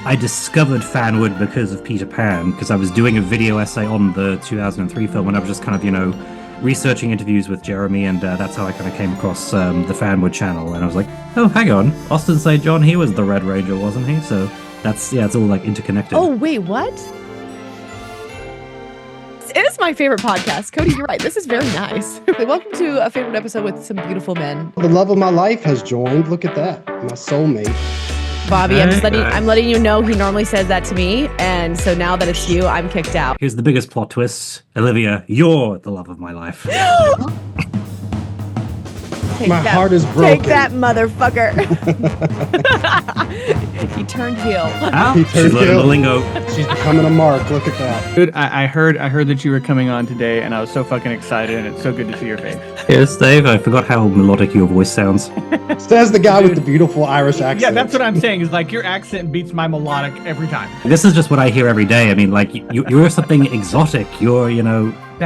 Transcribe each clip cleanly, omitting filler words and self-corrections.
I discovered Fanward because of Peter Pan, because I was doing a video essay on the 2003 film, and I was just kind of, researching interviews with Jeremy, and that's how I kind of came across the Fanward channel, and I was like, oh, hang on, Austin St. John, he was the Red Ranger, wasn't he? So it's all like interconnected. Oh, wait, what? It is my favorite podcast. Cody, you're right. This is very nice. Welcome to a favorite episode with some beautiful men. The love of my life has joined. Look at that. My soulmate. Bobby, I'm letting you know he normally says that to me, and so now that it's you, I'm kicked out. Here's the biggest plot twist. Olivia, you're the love of my life. My heart is broken. Take that, motherfucker. He turned heel. She's learning the lingo. She's becoming a mark. Look at that. Dude, I heard that you were coming on today, and I was so fucking excited, and it's so good to see your face. Yes, Dave, I forgot how melodic your voice sounds. Says the guy with the beautiful Irish accent. Yeah, that's what I'm saying, is like your accent beats my melodic every time. This is just what I hear every day. I mean, like, you're something exotic. You're,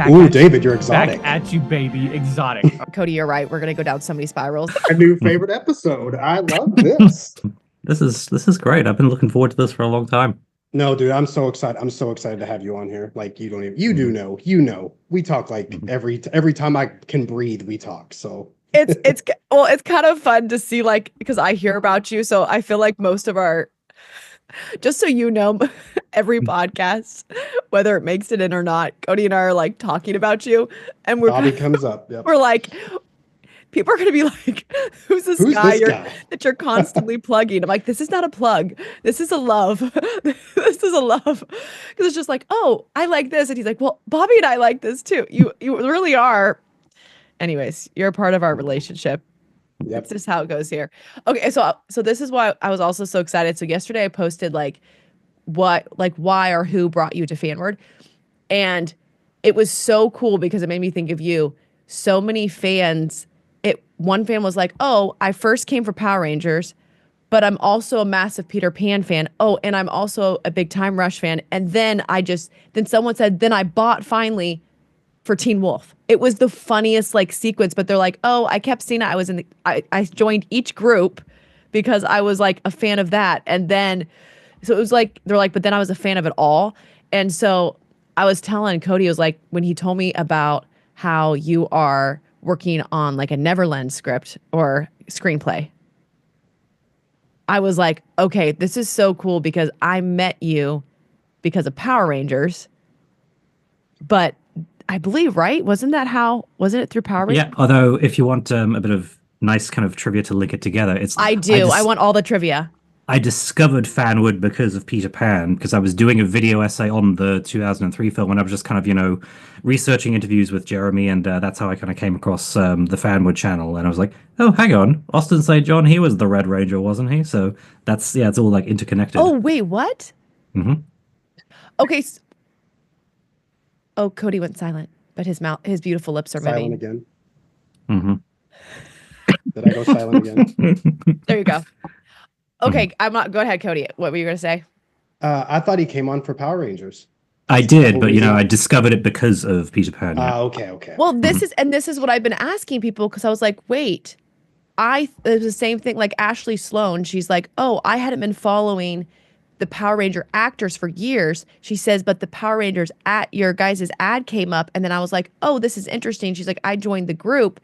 Ooh, David, you're exotic. Back at you, baby. Exotic. Cody, you're right. We're going to go down so many spirals. Our new favorite episode. I love this. This is great. I've been looking forward to this for a long time. No, dude, I'm so excited. I'm so excited to have you on here. Like, you do know. We talk like every time I can breathe, we talk. So it's kind of fun to see, like, because I hear about you, so I feel like most of our, just so you know, every podcast, whether it makes it in or not, Cody and I are like talking about you, and Bobby comes up. Yep. We're like, people are gonna be like, who's this guy that you're constantly plugging? I'm like, this is not a plug. This is a love. This is a love. Because it's just like, oh, I like this, and he's like, well, Bobby and I like this too. You really are. Anyways, you're a part of our relationship. Yep. That's just how it goes here. Okay, so this is why I was also so excited. So yesterday I posted why or who brought you to Fanward, and it was so cool because it made me think of you. So many fans. One fan was like, "Oh, I first came for Power Rangers, but I'm also a massive Peter Pan fan. Oh, and I'm also a big Time Rush fan." And then someone said, "Then I bought finally for Teen Wolf." It was the funniest sequence, but they're like, "Oh, I kept seeing it. I joined each group because I was like a fan of that." And then so it was like they're like, "But then I was a fan of it all." And so I was telling Cody, it was like when he told me about how you are working on like a Neverland script or screenplay, I was like, okay, this is so cool because I met you because of Power Rangers, but I believe, right? Wasn't it through Power Rangers? Yeah, although if you want a bit of nice kind of trivia to link it together, I want all the trivia. I discovered Fanwood because of Peter Pan, because I was doing a video essay on the 2003 film, and I was just kind of, researching interviews with Jeremy, and that's how I kind of came across the Fanwood channel, and I was like, oh, hang on, Austin St. John, he was the Red Ranger, wasn't he? So it's all like interconnected. Oh, wait, what? Mm-hmm. Okay. Oh, Cody went silent, but his beautiful lips are silent moving. Again. Mm-hmm. Did I go silent again? There you go. Okay, go ahead, Cody. What were you going to say? I thought he came on for Power Rangers. I did, but I discovered it because of Peter Pan. Yeah. Okay. Well, this is what I've been asking people, because I was like, wait, it was the same thing. Like Ashley Sloan, she's like, oh, I hadn't been following the Power Ranger actors for years. She says, but the Power Rangers at your guys' ad came up, and then I was like, oh, this is interesting. She's like, I joined the group,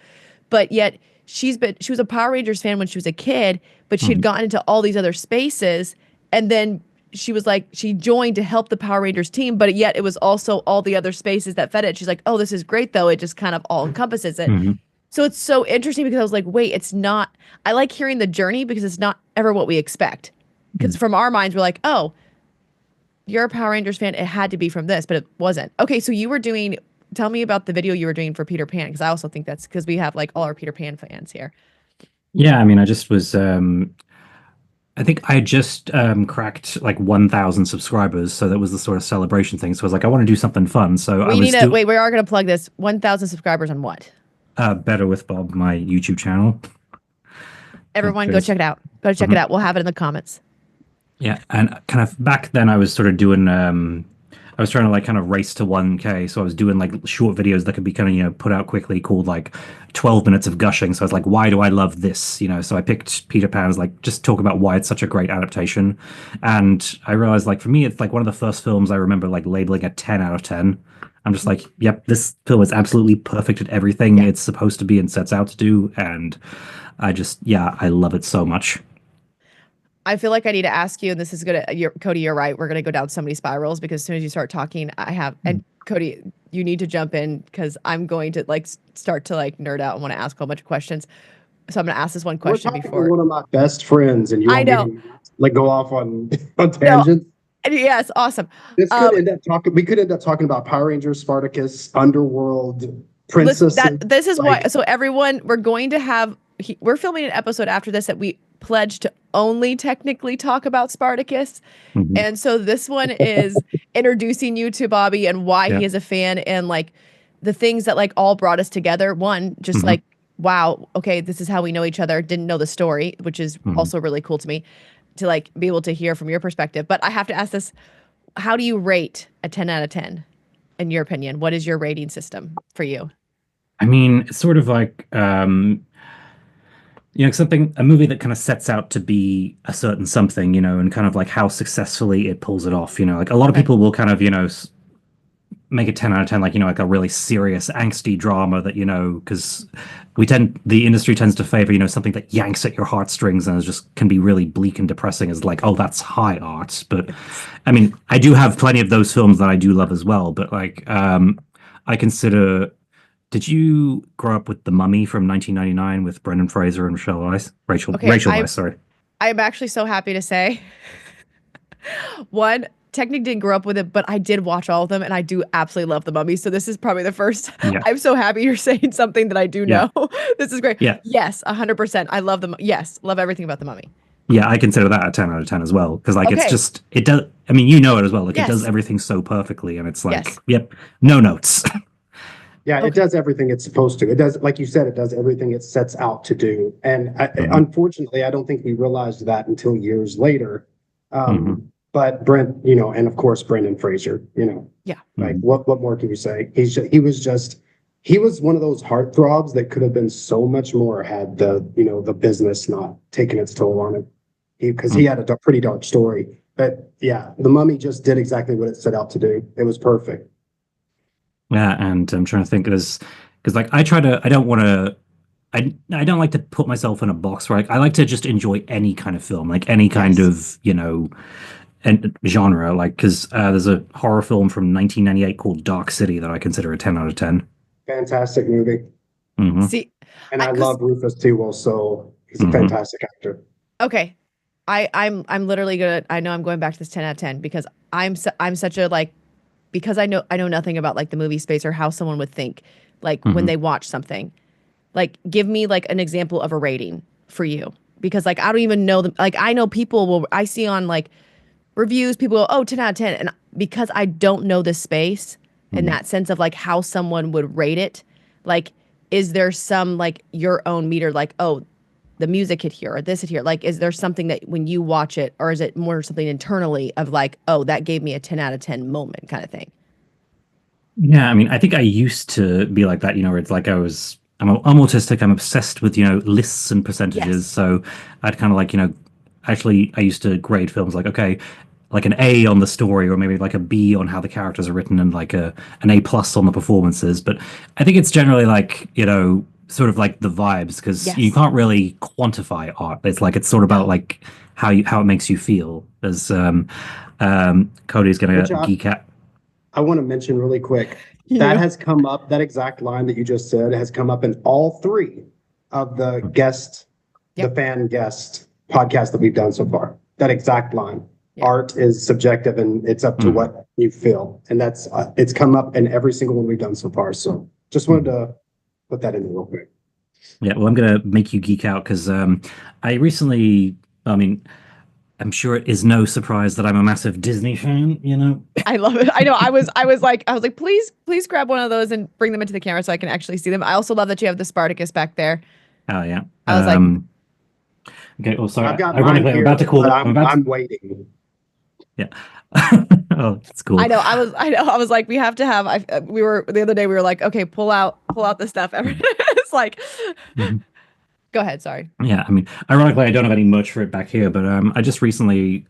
but yet she was a Power Rangers fan when she was a kid, but she had gotten into all these other spaces, and then she was like, she joined to help the Power Rangers team, but yet it was also all the other spaces that fed it. She's like, oh, this is great though. It just kind of all encompasses it. Mm-hmm. So it's so interesting because I was like, wait, it's not, I like hearing the journey because it's not ever what we expect. Because from our minds, we're like, oh, you're a Power Rangers fan. It had to be from this, but it wasn't. Okay, so tell me about the video you were doing for Peter Pan, because I also think that's because we have like all our Peter Pan fans here. Yeah, I mean, I just was, I think I just cracked like 1,000 subscribers. So that was the sort of celebration thing. So I was like, I want to do something fun. So we are going to plug this. 1,000 subscribers on what? Better with Bob, my YouTube channel. Everyone go check it out. Go check it out. We'll have it in the comments. Yeah, and kind of back then I was sort of doing, was trying to like kind of race to 1K. So I was doing like short videos that could be kind of, put out quickly called like 12 minutes of gushing. So I was like, why do I love this? So I picked Peter Pan as like, just talk about why it's such a great adaptation. And I realized like for me, it's like one of the first films I remember like labeling a 10 out of 10. I'm just like, yep, this film is absolutely perfect at everything it's supposed to be and sets out to do. And I love it so much. I feel like I need to ask you, and this is Cody, you're right. We're gonna go down so many spirals because as soon as you start talking, and Cody, you need to jump in because I'm going to like start to like nerd out and want to ask a whole bunch of questions. So I'm gonna ask this one question before. One of my best friends, and you want me to like go off on tangents. Yes, awesome. This could end up talking. We could end up talking about Power Rangers, Spartacus, Underworld, Princess. This is why. So everyone, we're going to have. We're filming an episode after this that we pledged to only technically talk about Spartacus, and so this one is introducing you to Bobby and why he is a fan and like the things that like all brought us together. One, just like wow, okay, this is how we know each other. Didn't know the story, which is also really cool to me to like be able to hear from your perspective. But I have to ask this: how do you rate a 10 out of 10? In your opinion, what is your rating system for you? I mean, it's sort of like a movie that kind of sets out to be a certain something, and kind of like how successfully it pulls it off. Like a lot of people will kind of, make a 10 out of 10, like, like a really serious angsty drama that, because the industry tends to favor, something that yanks at your heartstrings and is just can be really bleak and depressing as like, oh, that's high art. But I mean, I do have plenty of those films that I do love as well. But like, I consider. Did you grow up with The Mummy from 1999 with Brendan Fraser and Rachel Weisz? Sorry. I'm actually so happy to say, one, technically didn't grow up with it, but I did watch all of them, and I do absolutely love The Mummy. So this is probably the first. Yeah. I'm so happy you're saying something that I do know. This is great. Yeah. Yes, 100%. I love them. Yes, love everything about The Mummy. Yeah, I consider that a 10 out of 10 as well. Because like it does. I mean, you know it as well. Like it does everything so perfectly, and it's like, yep, no notes. Yeah, it does everything it's supposed to. It does, like you said, it does everything it sets out to do. And unfortunately, I don't think we realized that until years later. But Brent, and of course, Brendan Fraser, like what more can you say? He was one of those heartthrobs that could have been so much more had the business not taken its toll on him. Because he had a pretty dark story. But yeah, The Mummy just did exactly what it set out to do. It was perfect. Yeah, and I'm trying to think because like I don't like to put myself in a box where I like to just enjoy any kind of film, like any kind of, genre, like because there's a horror film from 1998 called Dark City that I consider a 10 out of 10. Fantastic movie. See, and I love Rufus Sewell, so he's a fantastic actor. Okay. I'm literally I know I'm going back to this 10 out of 10 because I'm such a like, because I know nothing about like the movie space or how someone would think like when they watch something. Like give me like an example of a rating for you because like I don't even know them. Like I know I see on like reviews people go, oh, 10 out of 10, and because I don't know the space in that sense of like how someone would rate it, like is there some like your own meter like, oh, the music hit here or this hit here? Like, is there something that when you watch it, or is it more something internally of like, oh, that gave me a 10 out of 10 moment kind of thing? Yeah, I mean, I think I used to be like that, where it's like I'm autistic, I'm obsessed with, lists and percentages. Yes. So I'd kind of like, actually I used to grade films like, okay, like an A on the story or maybe like a B on how the characters are written and like an A+ on the performances. But I think it's generally like, sort of like the vibes because you can't really quantify art. It's like it's sort of about like how it makes you feel. As Cody's gonna geek out. I want to mention really quick that has come up. That exact line that you just said has come up in all three of the the fan guest podcasts that we've done so far. That exact line. Art is subjective and it's up to what you feel, and that's it's come up in every single one we've done so far. So just wanted to put that in real quick. Yeah, well, I'm going to make you geek out because I recently, I mean, I'm sure it is no surprise that I'm a massive Disney fan, I love it. I know. I was like, please grab one of those and bring them into the camera so I can actually see them. I also love that you have the Spartacus back there. Oh, yeah. I was like, okay, well, sorry. I've got mine here, I'm about to call I'm waiting. Yeah. Oh, that's cool. I know. I was like, we have to have. We were the other day. We were like, okay, pull out the stuff. It's like, go ahead. Sorry. Yeah, I mean, ironically, I don't have any merch for it back here, but I just recently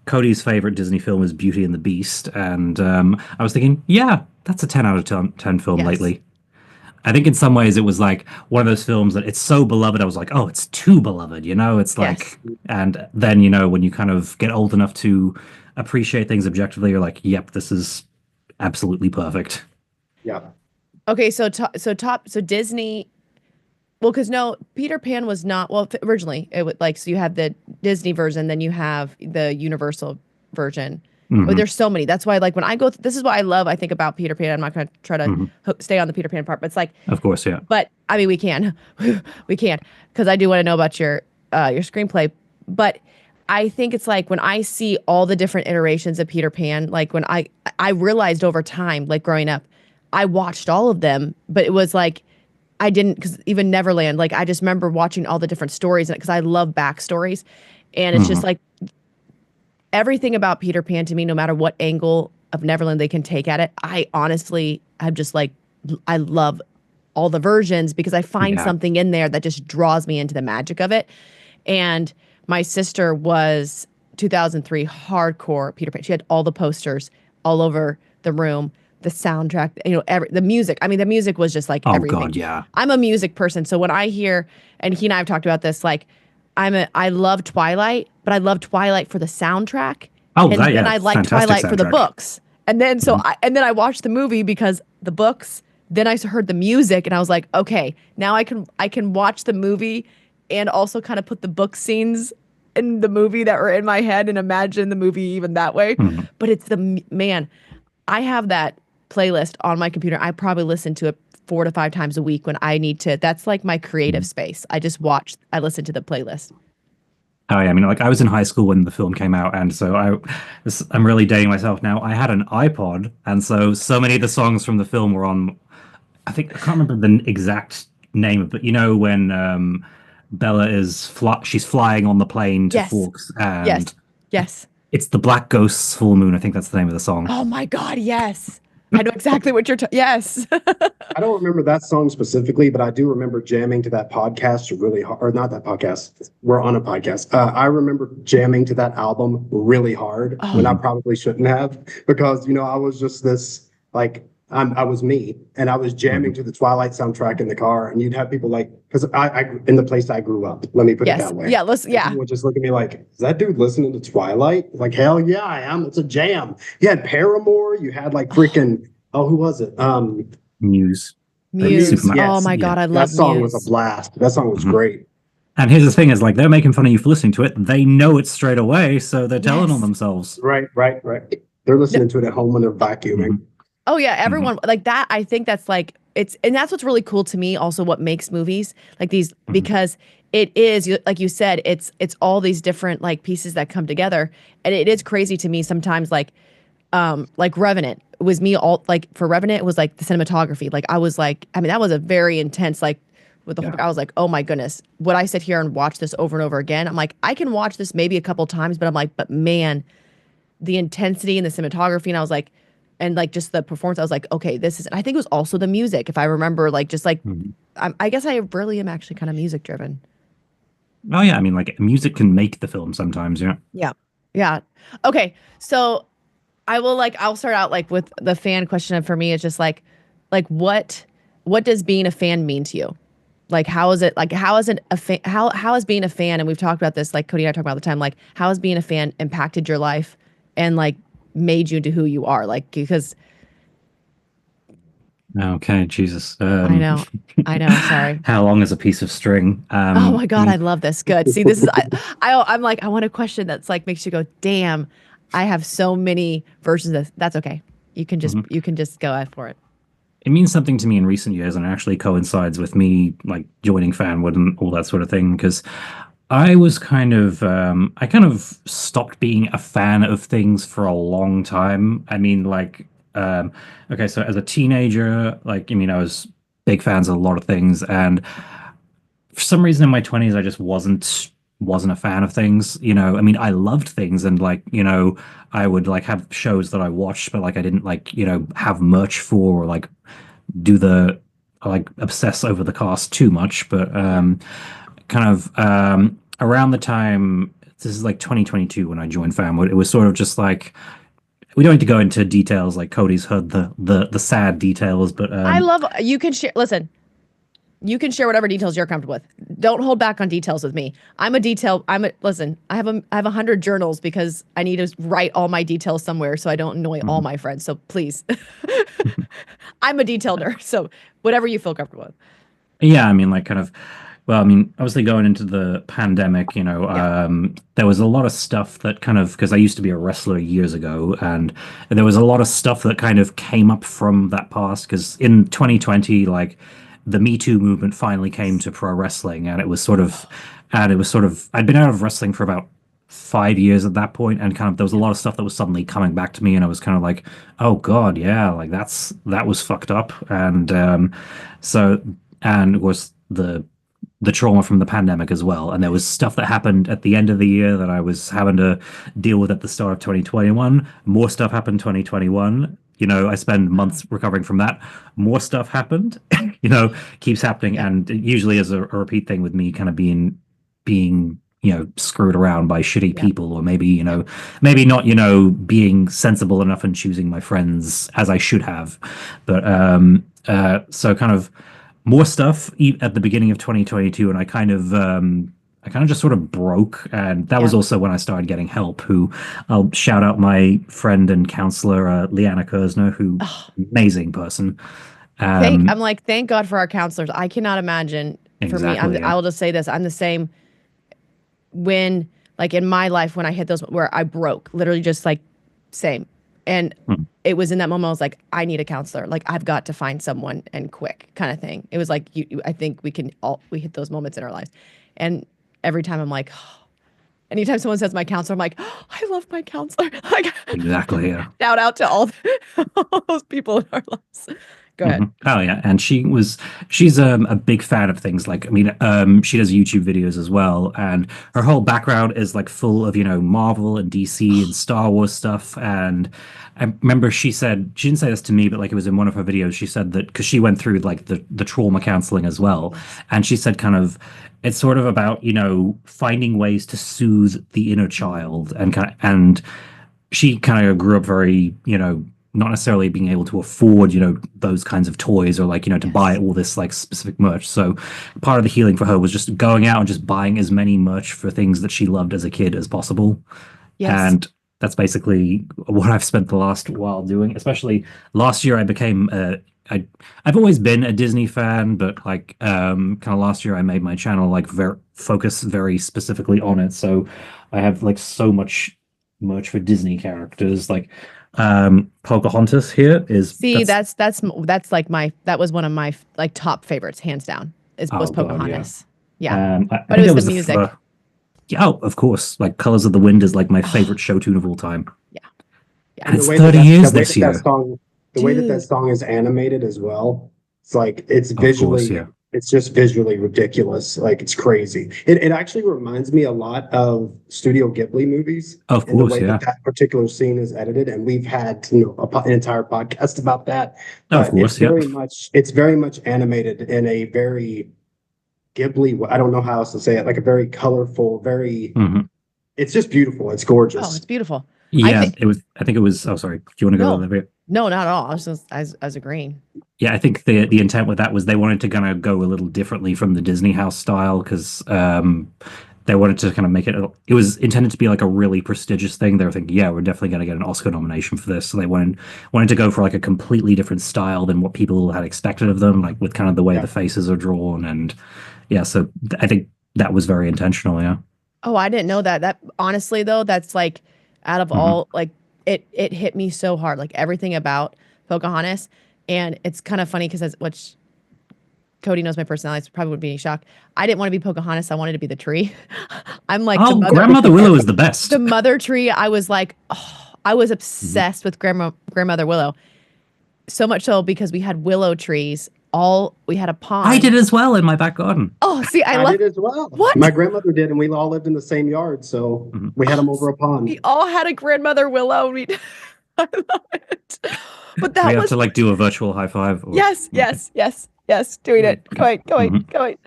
Cody's favorite Disney film is Beauty and the Beast, and I was thinking, yeah, that's a 10 out of 10 film Yes. lately. I think in some ways it was like one of those films that it's so beloved. I was like, oh, it's too beloved, you know? It's like, and then, you know, when you kind of get old enough to appreciate things objectively, you're like, yep, this is absolutely perfect. Yeah. Okay, so Disney. Well, because no, Peter Pan was not. Well, originally it would like so you have the Disney version, then you have the Universal version. But there's so many. That's why, like, when I go, this is what I love. I think about Peter Pan. I'm not going to try to stay on the Peter Pan part, but it's like, of course, yeah. But I mean, we can, because I do want to know about your screenplay. But I think it's like when I see all the different iterations of Peter Pan, like when I realized over time, like growing up, I watched all of them, but it was like I didn't, because even Neverland, like I just remember watching all the different stories, because I love backstories, and it's just like. Everything about Peter Pan to me, no matter what angle of Neverland they can take at it, I honestly, I'm just like, I love all the versions because I find something in there that just draws me into the magic of it. And my sister was 2003 hardcore Peter Pan. She had all the posters all over the room, the soundtrack, you know, the music. I mean, the music was just like everything. Oh God, yeah. I'm a music person. So when I hear, and he and I have talked about this, like, I love Twilight, but I love Twilight for the soundtrack. Oh, and then I like Twilight for the books. And then I watched the movie because the books. Then I heard the music, and I was like, okay, now I can watch the movie and also kind of put the book scenes in the movie that were in my head and imagine the movie even that way. But it's I have that playlist on my computer. I probably listen to it 4 to 5 times a week when I need to. That's like my creative space. I listen to the playlist. Oh yeah, I mean, like I was in high school when the film came out, and so I'm really dating myself now. I had an iPod, and so many of the songs from the film were on. I can't remember the exact name, but you know when Bella is she's flying on the plane to Forks, and yes, it's the Black Ghost's Full Moon. I think that's the name of the song. Oh my God, yes. I know exactly what you're yes. I don't remember that song specifically, but I do remember jamming to that podcast really hard. Or not that podcast. We're on a podcast. I remember jamming to that album really hard when I probably shouldn't have, because, you know, I was just this, like, I was me, and I was jamming to the Twilight soundtrack in the car, and you'd have people like, because I in the place I grew up, let me put it that way. Yeah, listen, People would just look at me like, is that dude listening to Twilight? Like, hell yeah, I am. It's a jam. You had Paramore, you had like freaking, who was it? Muse. Yes, oh my God, I love that song Muse. was a blast. That song was great. And here's the thing: is like they're making fun of you for listening to it. They know it straight away, so they're telling on themselves. Right. They're listening to it at home when they're vacuuming. Oh yeah, everyone like that. I think that's like and that's what's really cool to me. Also, what makes movies like these, because it is, like you said, it's all these different like pieces that come together, and it is crazy to me sometimes. Like Revenant was me all like for Revenant, it was like the cinematography. Like I was like, I mean, that was a very intense like with the whole. I was like, oh my goodness, would I sit here and watch this over and over again? I'm like, I can watch this maybe a couple times, but I'm like, but man, the intensity and the cinematography, and I was like. And like just the performance, I was like, okay, this is. I think it was also the music, if I remember, like just like, I guess I really am actually kind of music driven. Oh yeah, I mean, like music can make the film sometimes, yeah. Yeah. Okay, so I'll start out like with the fan question. For me, it's just like what does being a fan mean to you? Like how is it? Like how is being a fan? And we've talked about this, like Cody and I talk about all the time. Like how has being a fan impacted your life and like made you into who you are, like, because okay, Jesus. I know sorry. How long is a piece of string? Oh my God, I love this. Good. See, this is I'm like, I want a question that's like makes you go, damn, I have so many versions of this. That's okay, you can just go for it. It means something to me in recent years, and it actually coincides with me like joining Fanward and all that sort of thing, because I was kind of stopped being a fan of things for a long time. I mean, like, okay, so as a teenager, like, I mean, I was big fans of a lot of things, and for some reason in my 20s, I just wasn't wasn't a fan of things. I mean, I loved things, and like, I would like have shows that I watched, but like I didn't like, have merch for, or like do the like obsess over the cast too much. But kind of around the time, this is like 2022 when I joined Fanward, it was sort of just like, we don't need to go into details, like Cody's heard the sad details, but I love, you can share, listen, you can share whatever details you're comfortable with. Don't hold back on details with me. Listen, I have 100 journals because I need to write all my details somewhere so I don't annoy all my friends. So please, I'm a detail nerd. So whatever you feel comfortable with. Yeah, I mean, like kind of, well, I mean, obviously going into the pandemic, there was a lot of stuff that kind of, because I used to be a wrestler years ago, and there was a lot of stuff that kind of came up from that past, because in 2020, like, the Me Too movement finally came to pro wrestling, and it was sort of, I'd been out of wrestling for about 5 years at that point, and kind of there was a lot of stuff that was suddenly coming back to me, and I was kind of like, oh God, yeah, like that was fucked up, and and of course the trauma from the pandemic as well, and there was stuff that happened at the end of the year that I was having to deal with at the start of 2021. More stuff happened 2021. I spend months recovering from that. More stuff happened, keeps happening. And it usually is a repeat thing with me kind of being, screwed around by shitty people, or maybe, maybe not, being sensible enough and choosing my friends as I should have. But, so kind of more stuff at the beginning of 2022. And I kind of just sort of broke, and that was also when I started getting help. Who I'll shout out my friend and counselor, Leanna Kersner, who amazing person. Thank God for our counselors. I cannot imagine. Exactly, for me, I will just say this: I'm the same. When, like in my life, when I hit those where I broke, literally just like same, and it was in that moment I was like, I need a counselor. Like I've got to find someone, and quick, kind of thing. It was like I think we hit those moments in our lives, and every time I'm like, anytime someone says my counselor, I'm like, I love my counselor. Like, exactly, yeah. Shout out to all those people in our lives. Go ahead. Oh yeah, and she's a big fan of things like, I mean, she does YouTube videos as well, and her whole background is like full of Marvel and DC and Star Wars stuff. And I remember she didn't say this to me, but like it was in one of her videos. She said that because she went through like the trauma counseling as well, and she said kind of it's sort of about finding ways to soothe the inner child, and she kind of grew up very not necessarily being able to afford, those kinds of toys, or like, to buy all this like specific merch. So part of the healing for her was just going out and just buying as many merch for things that she loved as a kid as possible. Yes. And that's basically what I've spent the last while doing. Especially last year, I became I've always been a Disney fan, but like kind of last year I made my channel like focus very specifically on it. So I have like so much merch for Disney characters, like Pocahontas here is that's like that was one of my like top favorites, hands down. Was Pocahontas. God, yeah. But it was the music. Of course. Like Colors of the Wind is like my favorite show tune of all time. Yeah. And it's 30 years this year. The way that song is animated as well, it's like it's visually it's just visually ridiculous. Like it's crazy. It actually reminds me a lot of Studio Ghibli movies. Of course, the way that particular scene is edited, and we've had an entire podcast about that. Of course, it's very much animated in a very Ghibli. I don't know how else to say it. Like a very colorful, very. It's just beautiful. It's gorgeous. Oh, it's beautiful. Yeah, I think it was. Oh, sorry. Do you want to go on there? No, not at all. I was just as agreeing. Yeah, I think the intent with that was they wanted to kind of go a little differently from the Disney house style, because they wanted to kind of make it. It was intended to be like a really prestigious thing. They were thinking, yeah, we're definitely going to get an Oscar nomination for this. So they wanted to go for like a completely different style than what people had expected of them, like with kind of the way the faces are drawn, and so I think that was very intentional. Yeah. Oh, I didn't know that. That honestly though, that's like out of all like. It hit me so hard, like everything about Pocahontas. And it's kind of funny because which Cody knows my personality, so probably wouldn't be any shock. I didn't want to be Pocahontas. I wanted to be the tree. I'm like, Grandmother Willow is the best. The mother tree. I was like, I was obsessed with Grandmother Willow. So much so because we had willow trees we had a pond. I did as well in my back garden. Oh, see, I did as well. What? My grandmother did, and we all lived in the same yard, so we had them over a pond. We all had a grandmother willow. I love it. But that we was have to like do a virtual high five. Yes. Doing it. Going.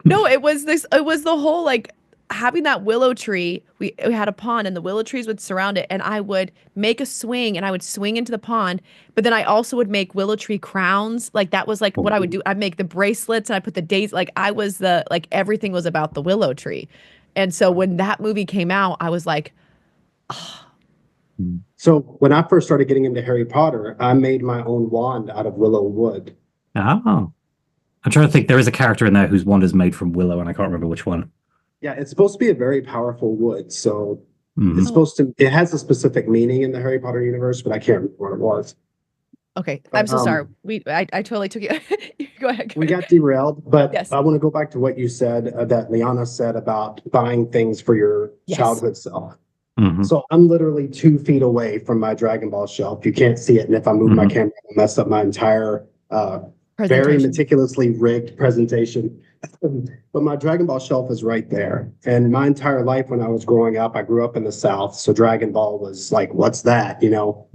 No, it was the whole like having that willow tree. We had a pond and the willow trees would surround it, and I would make a swing and I would swing into the pond, but then I also would make willow tree crowns. Like that was like what I would do. I'd make the bracelets and I put the dates, like I was everything was about the willow tree. And so when that movie came out, I was like, oh. So when I first started getting into Harry Potter, I made my own wand out of willow wood. Oh. I'm trying to think. There is a character in there whose wand is made from willow, and I can't remember which one. Yeah, it's supposed to be a very powerful wood. So it's supposed to, it has a specific meaning in the Harry Potter universe, but I can't remember what it was. Okay, I'm so sorry. I totally took you. Go ahead. We got derailed, but yes. I want to go back to what you said, that Liana said about buying things for your childhood self. Mm-hmm. So I'm literally 2 feet away from my Dragon Ball shelf. You can't see it, and if I move my camera, I'll mess up my entire very meticulously rigged presentation. But my Dragon Ball shelf is right there. And my entire life when I was growing up, I grew up in the South. So Dragon Ball was like, what's that? You know,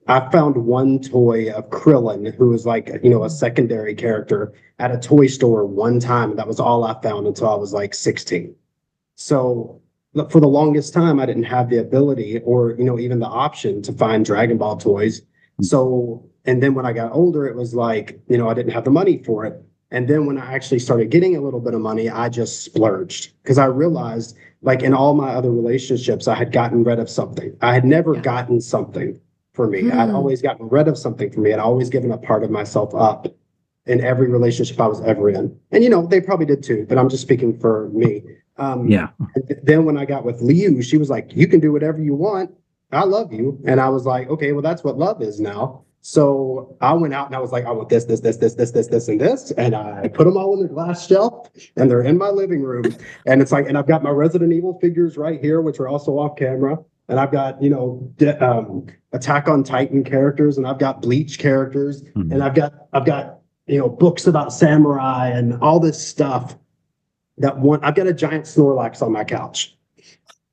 I found one toy of Krillin, who was like, you know, a secondary character at a toy store one time. And that was all I found until I was like 16. So for the longest time, I didn't have the ability or, you know, even the option to find Dragon Ball toys. So, and then when I got older, it was like, you know, I didn't have the money for it. And then when I actually started getting a little bit of money, I just splurged because I realized, like in all my other relationships, I had gotten rid of something. I had never gotten something for me. I'd always gotten rid of something for me. I'd always given a part of myself up in every relationship I was ever in. And, you know, they probably did too, but I'm just speaking for me. And then when I got with Liu, she was like, you can do whatever you want. I love you. And I was like, okay, well, that's what love is now. So I went out and I was like, I want this, and this. And I put them all on the glass shelf and they're in my living room. And it's like, and I've got my Resident Evil figures right here, which are also off camera. And I've got, you know, Attack on Titan characters, and I've got Bleach characters. And I've got, you know, books about samurai and all this stuff. I've got a giant Snorlax on my couch.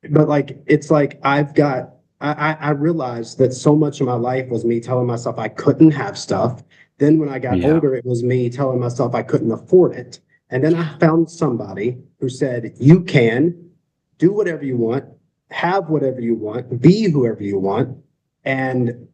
But like, it's like I realized that so much of my life was me telling myself I couldn't have stuff. Then when I got older, it was me telling myself I couldn't afford it. And then I found somebody who said, you can do whatever you want, have whatever you want, be whoever you want. And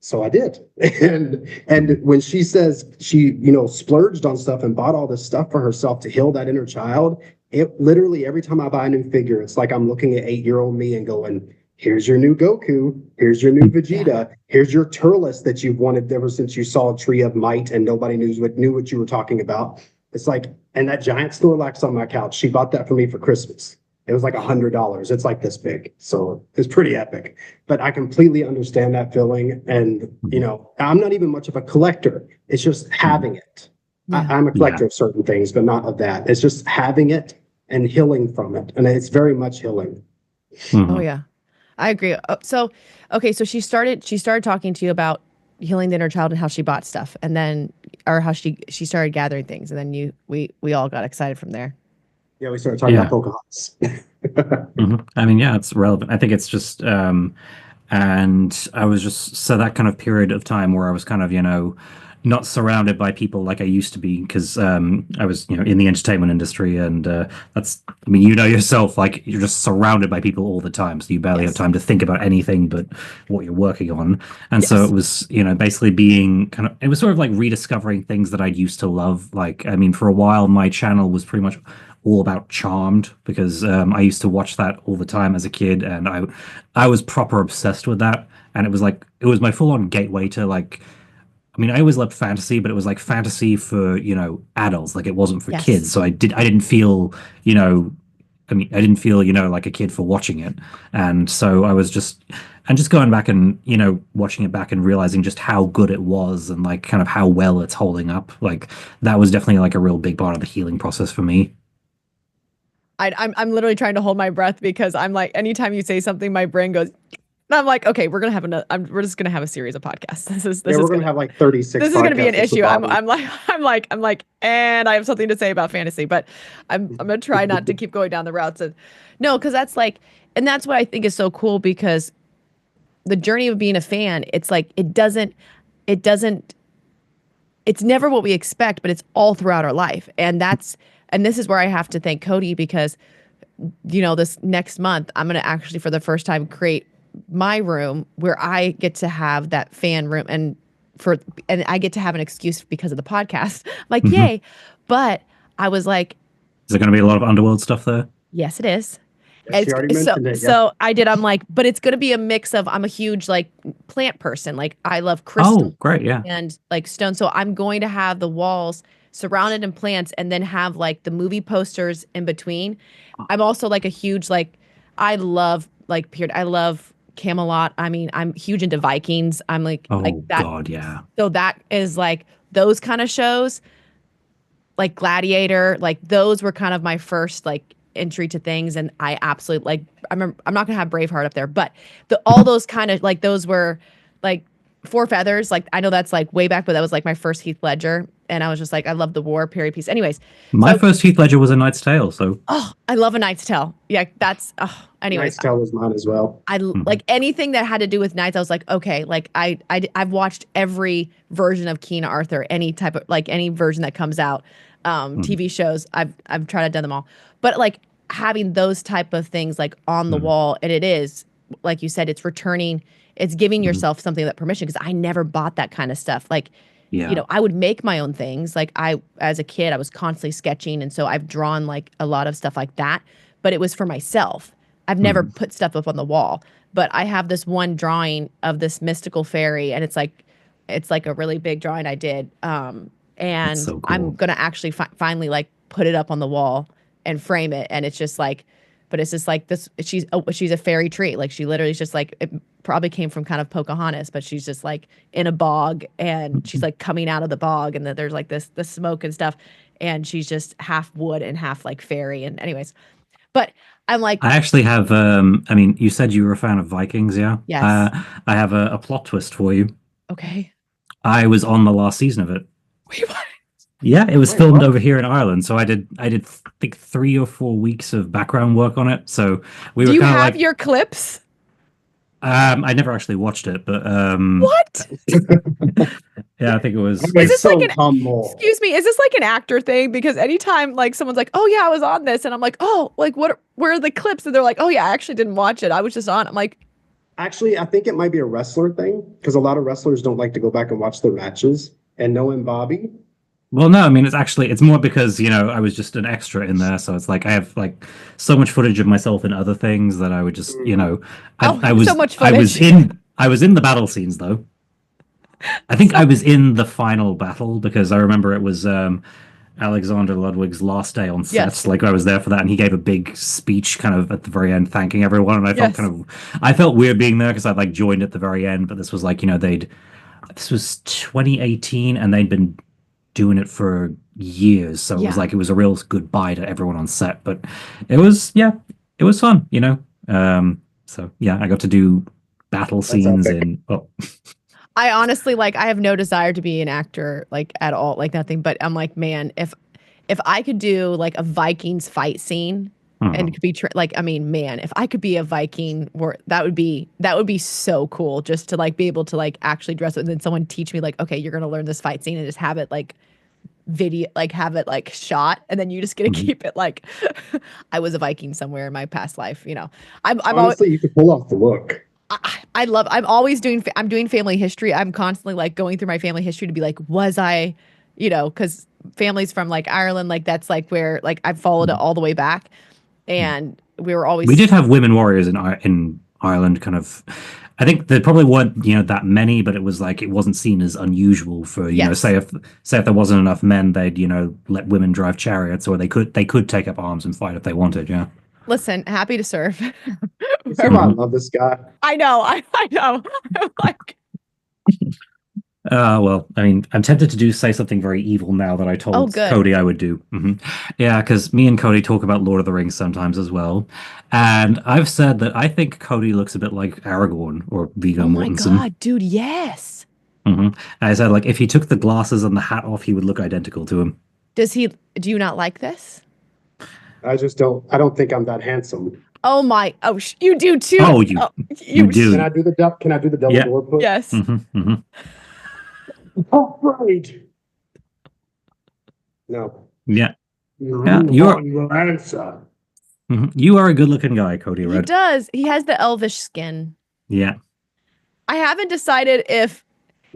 so I did. And when she says she, you know, splurged on stuff and bought all this stuff for herself to heal that inner child, it literally, every time I buy a new figure, it's like I'm looking at 8-year-old me and going, here's your new Goku. Here's your new Vegeta. Here's your Turles that you've wanted ever since you saw a Tree of Might and nobody knew what you were talking about. It's like, and that giant Snorlax on my couch, she bought that for me for Christmas. It was like $100. It's like this big. So it's pretty epic. But I completely understand that feeling. And, you know, I'm not even much of a collector. It's just having it. I'm a collector of certain things, but not of that. It's just having it and healing from it. And it's very much healing. Oh, yeah. I agree. So she started talking to you about healing the inner child and how she bought stuff, and then, or how she started gathering things, and then we all got excited from there. Yeah, we started talking about Pocahontas. I mean, yeah, it's relevant. I think it's just, and I was just, so that kind of period of time where I was kind of, you know, not surrounded by people like I used to be, because I was, you know, in the entertainment industry, and that's, I mean, you know yourself, like you're just surrounded by people all the time, so you barely have time to think about anything but what you're working on. And so it was, you know, basically being kind of, it was sort of like rediscovering things that I'd used to love. Like, I mean, for a while, my channel was pretty much all about Charmed, because I used to watch that all the time as a kid, and I was proper obsessed with that. And it was like, it was my full-on gateway to, like, I mean, I always loved fantasy, but it was like fantasy for, you know, adults. Like, it wasn't for kids. So I didn't feel, you know, I mean, I didn't feel, you know, like a kid for watching it. And so I was just going back and, you know, watching it back and realizing just how good it was, and like kind of how well it's holding up. Like, that was definitely like a real big part of the healing process for me. I'm literally trying to hold my breath, because I'm like, anytime you say something, my brain goes, And I'm like, okay, we're gonna have we're just gonna have a series of podcasts. We're gonna have like 36. This is gonna be an issue. I'm like, and I have something to say about fantasy, but I'm gonna try not to keep going down the routes of no, because that's like, and that's what I think is so cool because the journey of being a fan, it's like it's never what we expect, but it's all throughout our life, and this is where I have to thank Cody because this next month I'm gonna actually for the first time create my room where I get to have that fan room and I get to have an excuse because of the podcast. I'm like, yay. But I was like, is there going to be a lot of underworld stuff there? Yes, it is. Yes, she already mentioned it, yeah. So I'm like, but it's going to be a mix of, I'm a huge like plant person. Like I love crystal. Oh, great. Yeah. And like stone. So I'm going to have the walls surrounded in plants and then have like the movie posters in between. I'm also like a huge, like, I love Camelot. I mean, I'm huge into Vikings. I'm like, like that. God, yeah. So that is like those kind of shows, like Gladiator, like those were kind of my first like entry to things. And I absolutely like, I remember, I'm not gonna have Braveheart up there, but all those kind of like, those were like Four Feathers. Like, I know that's like way back, but that was like my first Heath Ledger. And I was just like, I love the war period piece. Anyways. My first Heath Ledger was A Knight's Tale. So. Oh, I love A Knight's Tale. Yeah. Anyways. Knight's Tale was mine as well. I like anything that had to do with knights. I was like, okay, like I've watched every version of King Arthur, any type of like any version that comes out, TV shows. I've tried to do them all, but like having those type of things like on the wall, and it is like you said, it's returning, it's giving yourself something that permission because I never bought that kind of stuff. Like, I would make my own things. Like as a kid, I was constantly sketching, and so I've drawn like a lot of stuff like that, but it was for myself. I've never put stuff up on the wall, but I have this one drawing of this mystical fairy, and it's like a really big drawing I did. And so cool. I'm gonna actually finally like put it up on the wall and frame it, and it's just like, but it's just like this. She's a fairy tree. Like she literally is just like, it probably came from kind of Pocahontas, but she's just like in a bog, and she's like coming out of the bog, and then there's like the smoke and stuff, and she's just half wood and half like fairy. And anyways, but I'm like, I actually have. I mean, you said you were a fan of Vikings, yeah? Yes. I have a plot twist for you. Okay. I was on the last season of it. Wait, what? Yeah, it was filmed over here in Ireland. So I did I think 3 or 4 weeks of background work on it. So we were. Do you have like, your clips? I never actually watched it, but what? Yeah, I think it was. Is this like excuse me? Is this like an actor thing? Because anytime like someone's like, "Oh yeah, I was on this," and I'm like, "Oh, like where are the clips?" And they're like, "Oh yeah, I actually didn't watch it. I was just on." I'm like, actually, I think it might be a wrestler thing because a lot of wrestlers don't like to go back and watch their matches. And knowing Bobby. Well, no, I mean, it's more because, I was just an extra in there. So it's like I have like so much footage of myself in other things that I would just, I was so much footage. I was in the battle scenes though. I think I was in the final battle because I remember it was Alexander Ludwig's last day on set. Yes. Like I was there for that, and he gave a big speech kind of at the very end thanking everyone, and I felt I felt weird being there because I'd like joined at the very end, but this was like, this was 2018 and they'd been doing it for years, so it was like it was a real goodbye to everyone on set, but it was fun, so yeah, I got to do battle scenes I honestly I have no desire to be an actor like at all, like nothing, but I'm like, man, if I could do like a Vikings fight scene and it could be man, if I could be a Viking, that would be so cool just to like be able to like actually dress it, and then someone teach me like, okay, you're gonna learn this fight scene and just have it like video, like have it like shot, and then you just get to keep it like I was a Viking somewhere in my past life. I'm honestly, you could pull off the look. I'm doing family history. I'm constantly like going through my family history to be like, was I, because families from like Ireland, like that's like where like I've followed it all the way back. And we did have women warriors in Ireland, kind of. I think there probably weren't that many, but it was like it wasn't seen as unusual for say if there wasn't enough men, they'd let women drive chariots, or they could take up arms and fight if they wanted. Yeah. Listen, happy to serve. I love this guy. I know. I know. I'm like. Well, I mean, I'm tempted to say something very evil now that I told good. Cody I would do. Yeah, because me and Cody talk about Lord of the Rings sometimes as well. And I've said that I think Cody looks a bit like Aragorn or Viggo Oh my Mortensen. God, dude, yes. And I said, like, if he took the glasses and the hat off, he would look identical to him. Do you not like this? I don't think I'm that handsome. Oh my, you do too. Oh, you do. Can I do the double Yeah. door push? Yes. Oh, right. No. Yeah. You're your answer. You are a good-looking guy, Cody He Red. does. He has the elvish skin. Yeah. I haven't decided if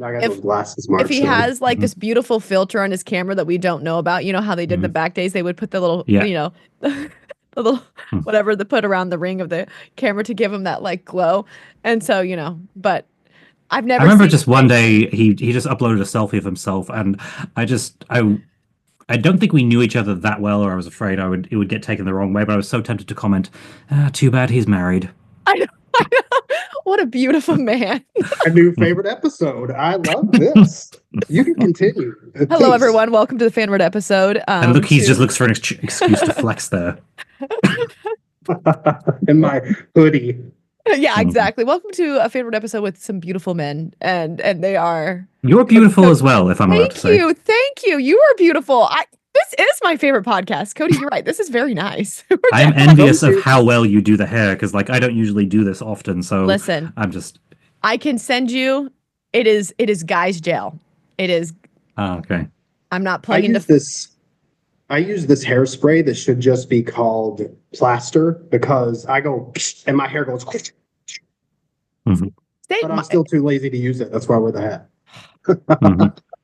I got those glasses, Mark. if he has like this beautiful filter on his camera that we don't know about. You know how they did the back days? They would put the little, Yeah. you know, the little whatever they put around the ring of the camera to give him that like glow. And so, you know, but I've never. I remember seen just one day he just uploaded a selfie of himself, and I don't think we knew each other that well, or I was afraid it would get taken the wrong way. But I was so tempted to comment, "Too bad he's married." I know. What a beautiful man. A new favorite episode. I love this. You can continue. Hello, Please. everyone. Welcome to the Fanward episode. And look, he just looks for an excuse to flex there. In my hoodie. Yeah, exactly. Welcome to a Fanward episode with some beautiful men, and they are. You're beautiful as well, if I'm allowed to say. Thank you. You are beautiful. This is my favorite podcast, Cody. You're right. This is very nice. I am envious of how well you do the hair, because like I don't usually do this often. So listen, I can send you. It is guys gel. It is. Oh, okay. I'm not plugging I use this hairspray that should just be called plaster because I go and my hair goes. But I'm still too lazy to use it. That's why I wear the hat.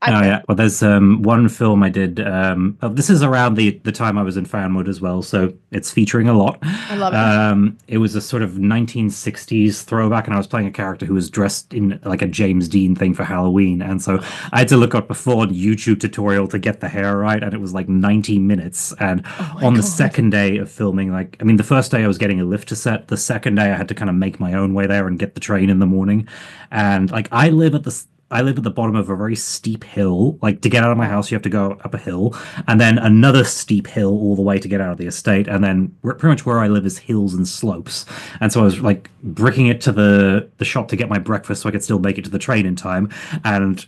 Oh yeah, well there's one film I did. This is around the time I was in Fanwood as well, so it's featuring a lot. I love it. It was a sort of 1960s throwback, and I was playing a character who was dressed in like a James Dean thing for Halloween, and so I had to look up a full YouTube tutorial to get the hair right, and it was like 90 minutes. And on the second day of filming, like I mean, the first day I was getting a lift to set. The second day I had to kind of make my own way there and get the train in the morning, and like I live at the bottom of a very steep hill. Like to get out of my house, you have to go up a hill and then another steep hill all the way to get out of the estate. And then pretty much where I live is hills and slopes. And so I was like bricking it to the shop to get my breakfast so I could still make it to the train in time. And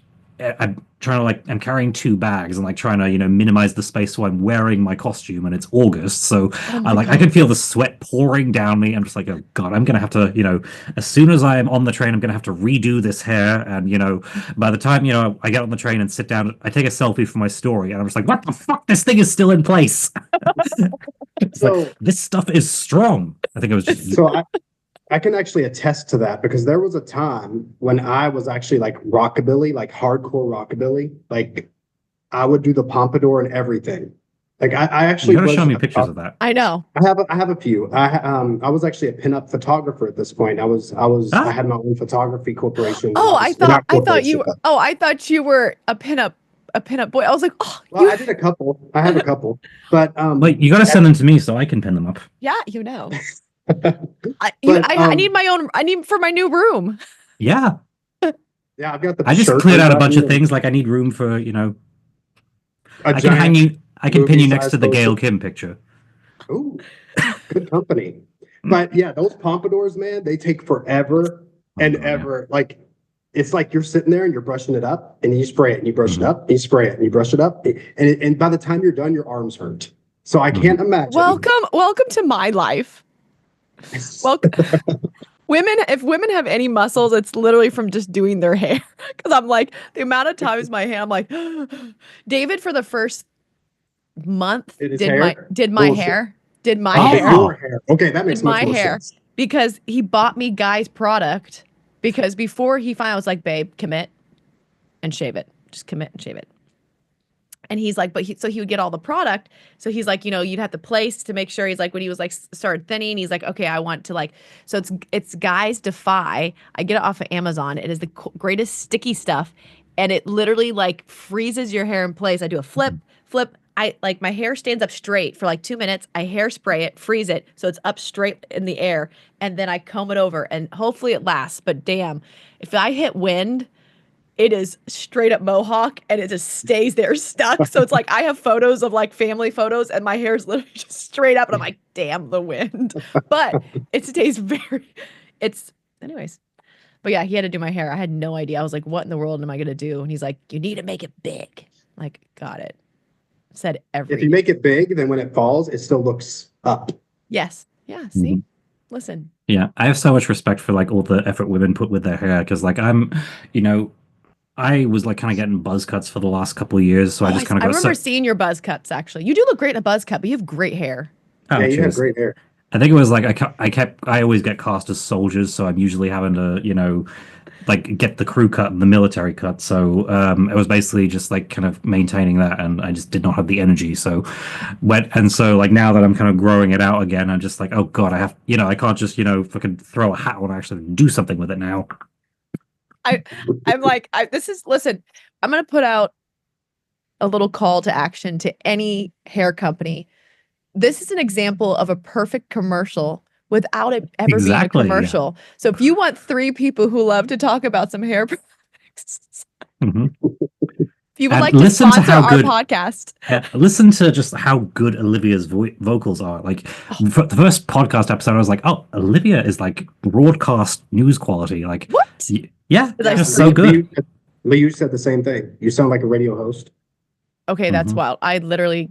I'm I'm carrying 2 bags and like trying to, minimize the space. So I'm wearing my costume and it's August. So I can feel the sweat pouring down me. I'm just like, oh God, I'm going to have to, as soon as I am on the train, I'm going to have to redo this hair. And, by the time, I get on the train and sit down, I take a selfie for my story and I'm just like, what the fuck? This thing is still in place. This stuff is strong. I think it was just. So I can actually attest to that because there was a time when I was actually like rockabilly, like hardcore rockabilly. Like I would do the pompadour and everything. Like I actually. You gotta show me pictures of that. I know. I have a few. I was actually a pinup photographer at this point. I had my own photography corporation. I thought you were a pinup boy. I was like, well, I did a couple. I have a couple, but you got to send them to me so I can pin them up. Yeah, I need my own. I need for my new room. Yeah. Yeah, I've got the. I just cleared out a bunch of things. Like I need room for I can pin you next to the Gail Kim picture. Ooh, good company. But yeah, those pompadours, man, they take forever and ever. Yeah. Like it's like you're sitting there and you're brushing it up, and you spray it, and you brush it up, and you spray it, and you brush it up, and by the time you're done, your arms hurt. So I can't imagine. Welcome to my life. Well, if women have any muscles, it's literally from just doing their hair. Because I'm like, the amount of times my hair, I'm like, David for the first month did my hair. Okay, that makes much more sense. Because he bought me Guy's product. Because before he finally was like, babe, commit and shave it. Just commit and shave it. And he's like, so he would get all the product. So he's like, you'd have to place to make sure. He's like, when he was like started thinning, he's like, okay, I want to like, so it's Guys Defy. I get it off of Amazon. It is the greatest sticky stuff. And it literally like freezes your hair in place. I do a flip. I like my hair stands up straight for like 2 minutes. I hairspray it, freeze it. So it's up straight in the air. And then I comb it over and hopefully it lasts. But damn, if I hit wind, it is straight up mohawk and it just stays there stuck. So it's like I have photos of like family photos and my hair is literally just straight up and I'm like, damn the wind. But it stays anyways. But yeah, he had to do my hair. I had no idea. I was like, what in the world am I going to do? And he's like, you need to make it big. I'm like, got it. Said everything. If you make it big, then when it falls, it still looks up. Yes. Yeah. See, listen. Yeah. I have so much respect for like all the effort women put with their hair. Cause like I was like kind of getting buzz cuts for the last couple of years. So I just kind of I remember seeing your buzz cuts actually. You do look great in a buzz cut, but you have great hair. Oh, yeah, you have great hair. I think it was like I always get cast as soldiers, so I'm usually having to, like get the crew cut and the military cut. So it was basically just like kind of maintaining that, and I just did not have the energy. So like now that I'm kind of growing it out again, I'm just like, oh God, I have, I can't just, fucking throw a hat on, actually do something with it now. I'm like, listen, I'm going to put out a little call to action to any hair company. This is an example of a perfect commercial without it ever being a commercial. Yeah. So if you want 3 people who love to talk about some hair products, if you would like to sponsor our podcast. Listen to just how good Olivia's vocals are. Like for the first podcast episode, I was like, oh, Olivia is like broadcast news quality. Like, what? Yeah, it's so good. You said the same thing. You sound like a radio host. Okay, that's wild. I literally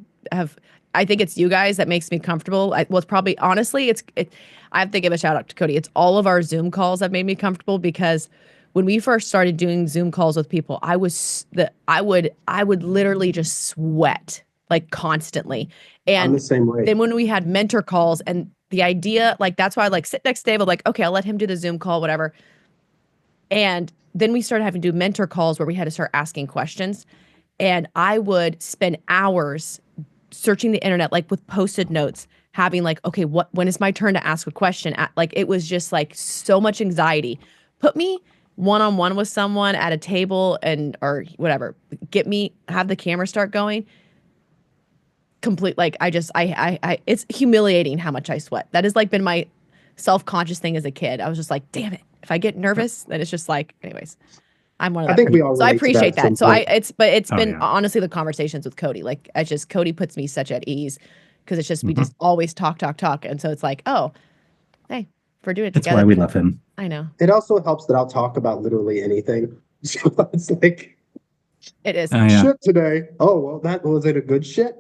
I think it's you guys that makes me comfortable. It's probably, honestly, I have to give a shout out to Cody. It's all of our Zoom calls that made me comfortable, because when we first started doing Zoom calls with people, I would literally just sweat like constantly. And I'm the same way. Then when we had mentor calls, and the idea, like, that's why I like sit next to David, like, okay, I'll let him do the Zoom call, whatever. And then we started having to do mentor calls where we had to start asking questions. And I would spend hours searching the internet, like with Post-it notes, having like, okay, when is my turn to ask a question? Like, it was just like so much anxiety. Put me one-on-one with someone at a table or whatever, have the camera start going. Complete. Like, it's humiliating how much I sweat. That has like been my self-conscious thing as a kid. I was just like, damn it. If I get nervous, then it's just like, anyways. I'm one of that. I think we all. So I appreciate that. So it's been honestly the conversations with Cody. Like, Cody puts me such at ease, because it's just we just always talk, and so it's like, oh, hey, if we're doing it together. That's why we love him. I know. It also helps that I'll talk about literally anything. So it's like, it is shit today. Oh well, was it a good shit?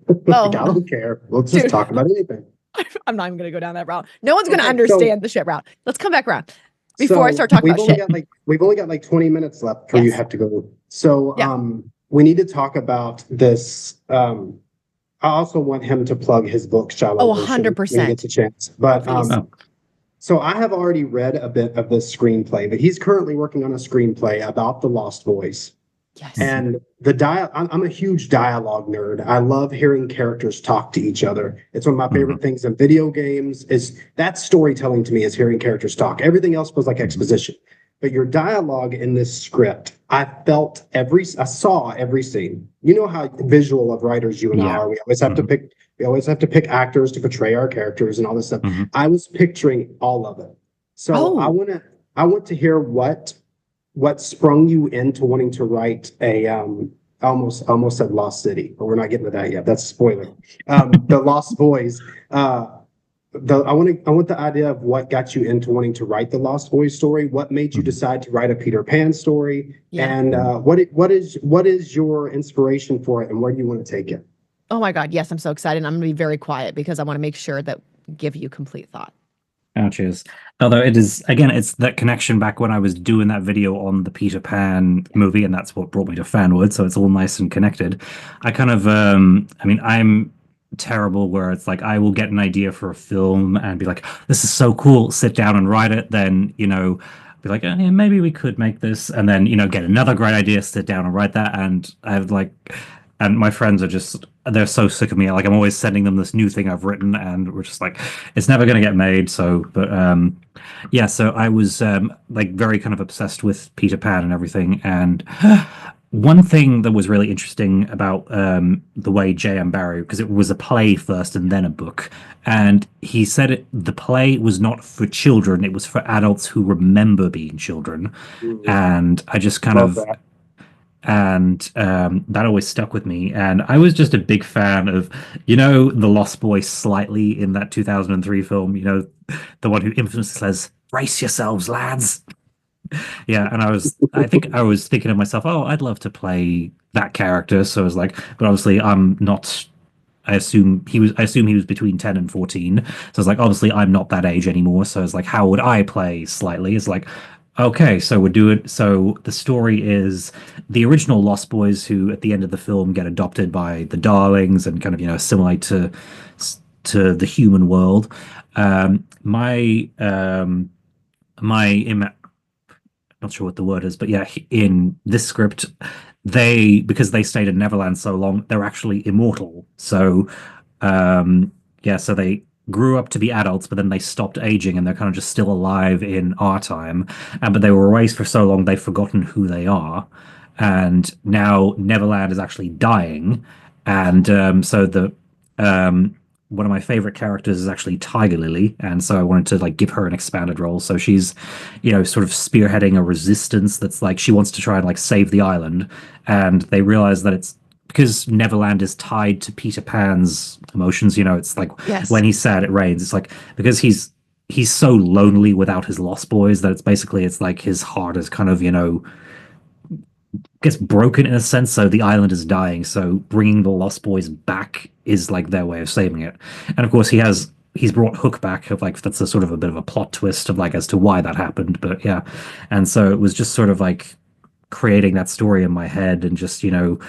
I don't care. We'll just talk about anything. I'm not even going to go down that route. No one's going to understand the shit route. Let's come back around. Before I start talking about shit. We've only got like 20 minutes left before you have to go. So we need to talk about this. I also want him to plug his book, Shallow. 100%. When he gets a chance. But so I have already read a bit of this screenplay, but he's currently working on a screenplay about the Lost Boys. Yes. And I'm a huge dialogue nerd. I love hearing characters talk to each other. It's one of my favorite things in video games. That's storytelling to me, is hearing characters talk. Everything else was like exposition. But your dialogue in this script, I saw every scene. You know how visual of writers you and I are. We always have to pick actors to portray our characters and all this stuff. I was picturing all of it. So I want to hear what sprung you into wanting to write a almost said Lost City, but we're not getting to that yet. That's a spoiler. The Lost Boys. I want the idea of what got you into wanting to write the Lost Boys story. What made you decide to write a Peter Pan story? Yeah. And what is your inspiration for it, and where do you want to take it? Oh my God, yes, I'm so excited. I'm going to be very quiet because I want to make sure that give you complete thought. Oh, cheers. Although it's that connection back when I was doing that video on the Peter Pan movie, and that's what brought me to Fanward, so it's all nice and connected. I kind of, I'm terrible where it's like I will get an idea for a film and be like, this is so cool, sit down and write it, then, be like, oh, yeah, maybe we could make this, and then, get another great idea, sit down and write that, and and my friends they're so sick of me. Like, I'm always sending them this new thing I've written, and we're just like, it's never going to get made. So, but so I was very kind of obsessed with Peter Pan and everything. And one thing that was really interesting about the way J.M. Barrie, because it was a play first and then a book, and he said the play was not for children, it was for adults who remember being children. And I just kind Love of, that. and that always stuck with me. And I was just a big fan of, the Lost Boys slightly in that 2003 film, the one who infamously says, "Brace yourselves, lads." Yeah, and I think I was thinking to myself, oh, I'd love to play that character. So I was like, but obviously I'm not. I assume he was between 10 and 14. So I was like, obviously I'm not that age anymore. So I was like, how would I play Slightly? It's like, okay, so we're doing. So the story is the original Lost Boys who at the end of the film get adopted by the Darlings and kind of assimilate to the human world. My not sure what the word is, but yeah, in this script, because they stayed in Neverland so long, they're actually immortal. So, so they grew up to be adults, but then they stopped aging and they're kind of just still alive in our time. But they were away for so long, they've forgotten who they are. And now Neverland is actually dying. And one of my favorite characters is actually Tiger Lily, and so I wanted to give her an expanded role. So she's, sort of spearheading a resistance that's she wants to try and save the island, and they realize that it's because Neverland is tied to Peter Pan's emotions. It's Yes. when he's sad it rains. It's because he's so lonely without his Lost Boys that it's his heart is kind of gets broken in a sense, so the island is dying, so bringing the Lost Boys back is their way of saving it. And of course he's brought Hook back, of that's a sort of a bit of a plot twist of as to why that happened. But yeah, and so it was just sort of creating that story in my head and just okay,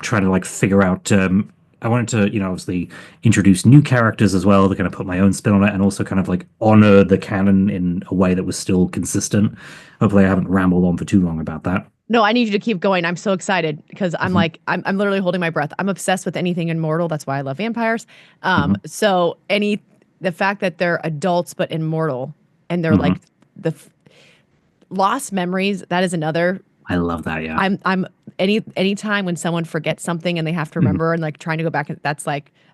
trying to figure out I wanted to, obviously introduce new characters as well to kind of put my own spin on it and also kind of honor the canon in a way that was still consistent. Hopefully I haven't rambled on for too long about that. No, I need you to keep going. I'm so excited because I'm I'm literally holding my breath. I'm obsessed with anything immortal. That's why I love vampires. So the fact that they're adults but immortal and they're the lost memories, that is another. I love that. Yeah. I'm any time when someone forgets something and they have to remember and trying to go back, that's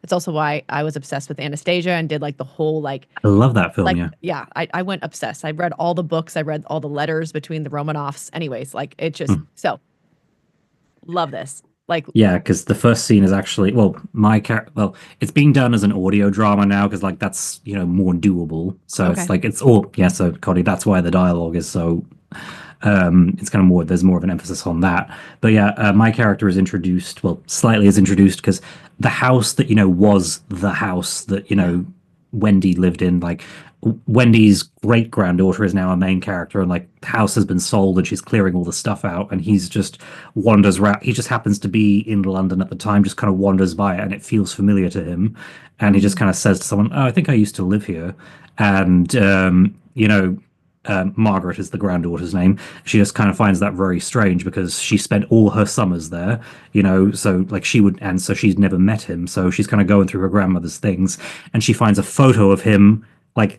it's also why I was obsessed with Anastasia and did the whole I love that film. Yeah. I went obsessed. I read all the books. I read all the letters between the Romanoffs. Anyways, it just so love this. Yeah, because the first scene is actually it's being done as an audio drama now because that's more doable. So Okay. it's all So Cody, that's why the dialogue is so. It's kind of more, there's more of an emphasis on that. But yeah, my character is introduced, slightly is introduced because the house that, was the house that, Wendy lived in, Wendy's great granddaughter is now a main character, and the house has been sold and she's clearing all the stuff out, and he's just wanders around. He just happens to be in London at the time, just kind of wanders by it, and it feels familiar to him. And he just kind of says to someone, "Oh, I think I used to live here." And, Margaret is the granddaughter's name. She just kind of finds that very strange because she spent all her summers there, so so she's never met him. So she's kind of going through her grandmother's things and she finds a photo of him,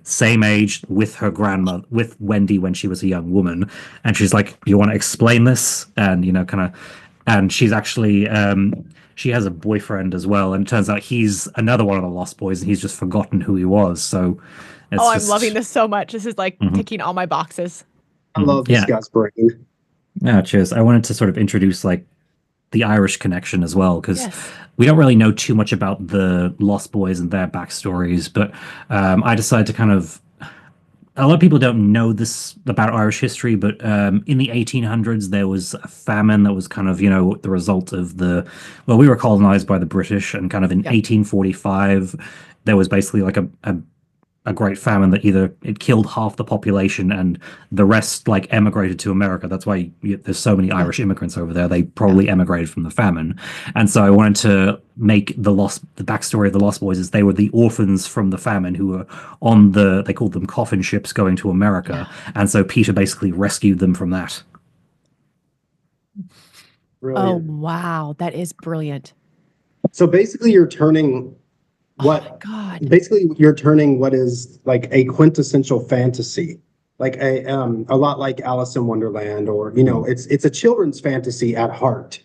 same age with her grandmother, with Wendy when she was a young woman. And she's like, "You want to explain this?" And, and she's actually, she has a boyfriend as well. And it turns out he's another one of the Lost Boys and he's just forgotten who he was. So, I'm loving this so much. This is ticking all my boxes. I love this guy's brain. Yeah, cheers. I wanted to sort of introduce the Irish connection as well because we don't really know too much about the Lost Boys and their backstories, but I decided to kind of. A lot of people don't know this about Irish history, but in the 1800s there was a famine that was kind of the result of we were colonized by the British, and kind of in 1845 there was basically a great famine that either it killed half the population and the rest emigrated to America. That's why there's so many Irish immigrants over there. They probably emigrated from the famine. And so I wanted to make the backstory of the Lost Boys is they were the orphans from the famine who were on they called them coffin ships going to America. And so Peter basically rescued them from that. Brilliant. Oh, wow. That is brilliant. So basically you're turning Oh my God. basically you're turning what is a quintessential fantasy, like a lot like Alice in Wonderland, or you know, it's a children's fantasy at heart,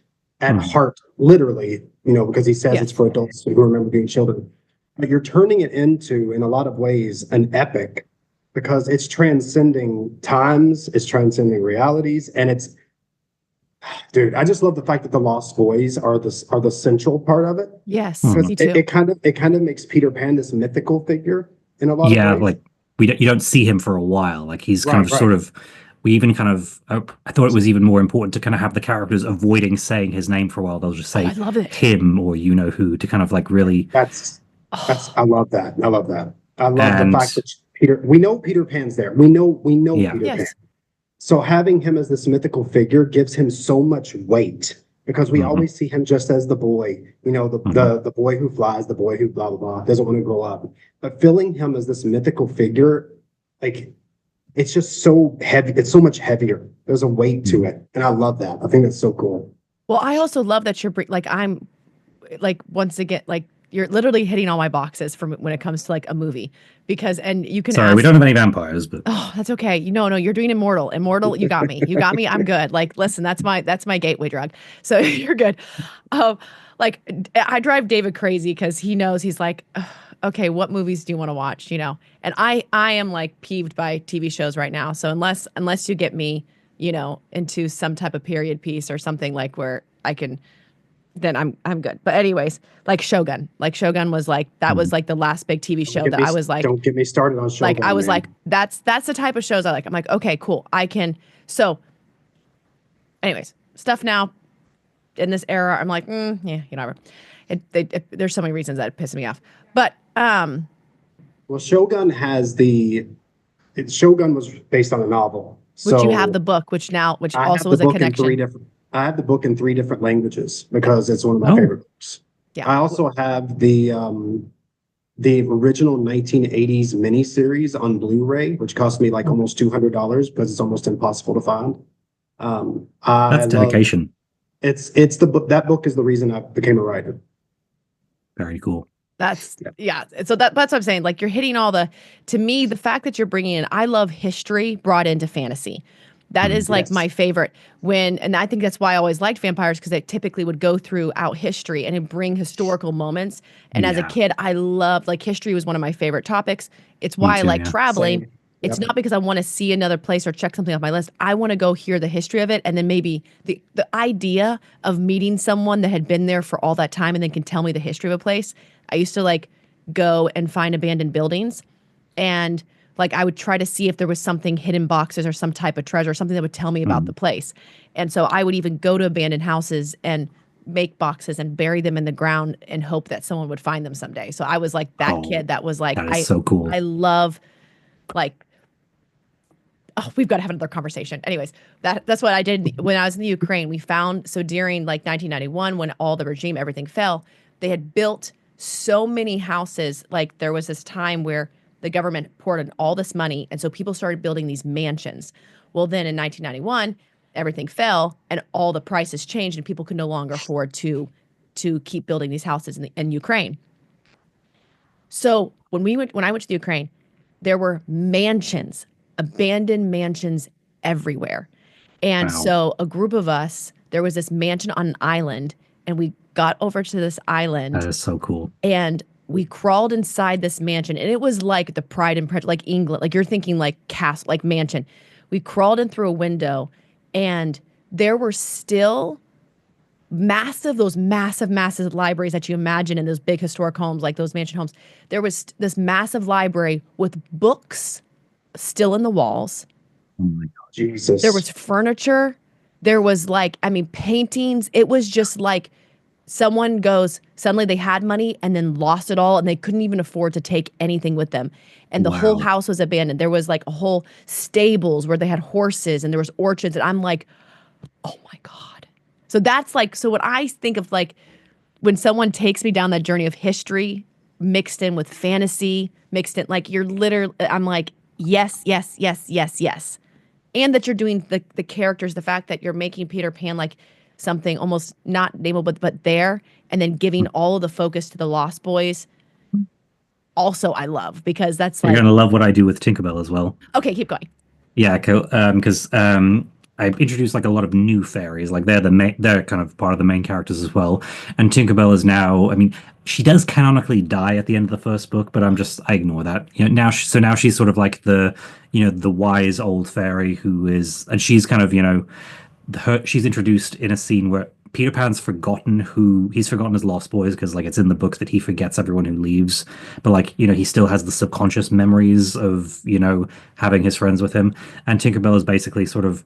literally, you know, because he says it's for adults who remember being children. But you're turning it into, in a lot of ways, an epic, because it's transcending times, it's transcending realities, and it's, dude, I just love the fact that the Lost Boys are the central part of it. Yes, Because me too. it kind of makes Peter Pan this mythical figure in a lot of ways. like you don't see him for a while. Like he's kind of Right. sort of. We even kind of. I thought it was even more important to kind of have the characters avoiding saying his name for a while. They'll just say I love it. him or you know who to kind of like really. That's I love that. I love that. I love the fact that we know Peter Pan's there. We know Peter Pan. So having him as this mythical figure gives him so much weight, because we always see him just as the boy, you know, the boy who flies, the boy who blah blah blah, doesn't want to grow up. But filling him as this mythical figure, like, it's just so heavy. It's so much heavier. There's a weight to it, and I love that. I think that's so cool. Well, I also love that you're like, I'm like, once again, like, you're literally hitting all my boxes from when it comes to like a movie, because, and you can Sorry, we don't have any vampires, but that's okay. No, you're doing Immortal. You got me. I'm good. Like, listen, that's my gateway drug. So you're good. Like, I drive David crazy because he knows, he's like, okay, what movies do you want to watch? You know, and I am like peeved by TV shows right now. So unless you get me, you know, into some type of period piece or something like where I can, then I'm good. But anyways, like Shogun was like, that was like the last big TV show that I was like, don't get me started on Shogun. Like, I was man. like, that's the type of shows I like. I'm like, okay, cool. I can. So anyways, stuff now in this era, I'm like, yeah, you know, there's so many reasons that piss me off. But well, Shogun was based on a novel. Which you have the book, which also was a connection. I have the book in 3 different languages because it's one of my favorite books. Yeah. I also have the original 1980s miniseries on Blu-ray, which cost me like almost $200 because it's almost impossible to find. that's dedication. It's the book. That book is the reason I became a writer. Very cool. That's So that's what I'm saying. Like, you're hitting to me, the fact that you're bringing in, I love history brought into fantasy. That is like my favorite and I think that's why I always liked vampires, because they typically would go throughout history and it'd bring historical moments. And as a kid, I loved, like, history was one of my favorite topics. It's why I like traveling. Same. It's not because I want to see another place or check something off my list. I want to go hear the history of it. And then maybe the idea of meeting someone that had been there for all that time and then can tell me the history of a place. I used to like go and find abandoned buildings, and like I would try to see if there was something, hidden boxes or some type of treasure, something that would tell me about the place. And so I would even go to abandoned houses and make boxes and bury them in the ground and hope that someone would find them someday. So I was like that kid that was like, that is so cool. I love, like, we've got to have another conversation. Anyways, that's what I did when I was in the Ukraine. We found, so during like 1991, when all the regime, everything fell, they had built so many houses. Like, there was this time where the government poured in all this money, and so people started building these mansions. Well, then in 1991, everything fell and all the prices changed, and people could no longer afford to keep building these houses in Ukraine. So when I went to the Ukraine, there were mansions, abandoned mansions everywhere. And so a group of us, there was this mansion on an island, and we got over to this island. That is so cool. And we crawled inside this mansion, and it was like the Pride and Prejudice, like England, like you're thinking like castle, like mansion. We crawled in through a window, and there were still those massive libraries that you imagine in those big historic homes, like those mansion homes. There was this massive library with books still in the walls. Oh my God. Jesus. There was furniture. There was paintings. It was just like, someone goes, suddenly they had money and then lost it all, and they couldn't even afford to take anything with them. And the whole house was abandoned. There was like a whole stables where they had horses, and there was orchards. And I'm like, oh my God. So that's like, so what I think of, like, when someone takes me down that journey of history mixed in with fantasy, mixed in, like, you're literally, I'm like, yes. And that you're doing the characters, the fact that you're making Peter Pan like something almost not nameable, but there, and then giving all of the focus to the Lost Boys. Also, I love, because that's like, you're gonna love what I do with Tinkerbell as well. Okay, keep going. Yeah, cool. Because I introduced like a lot of new fairies. Like they're kind of part of the main characters as well. And Tinkerbell is now, I mean, she does canonically die at the end of the first book, but I ignore that. So now she's sort of like the wise old fairy who is, and she's kind of, she's introduced in a scene where Peter Pan's forgotten who he's forgotten his Lost Boys because like it's in the book that he forgets everyone who leaves, but like he still has the subconscious memories of having his friends with him. And Tinkerbell is basically sort of,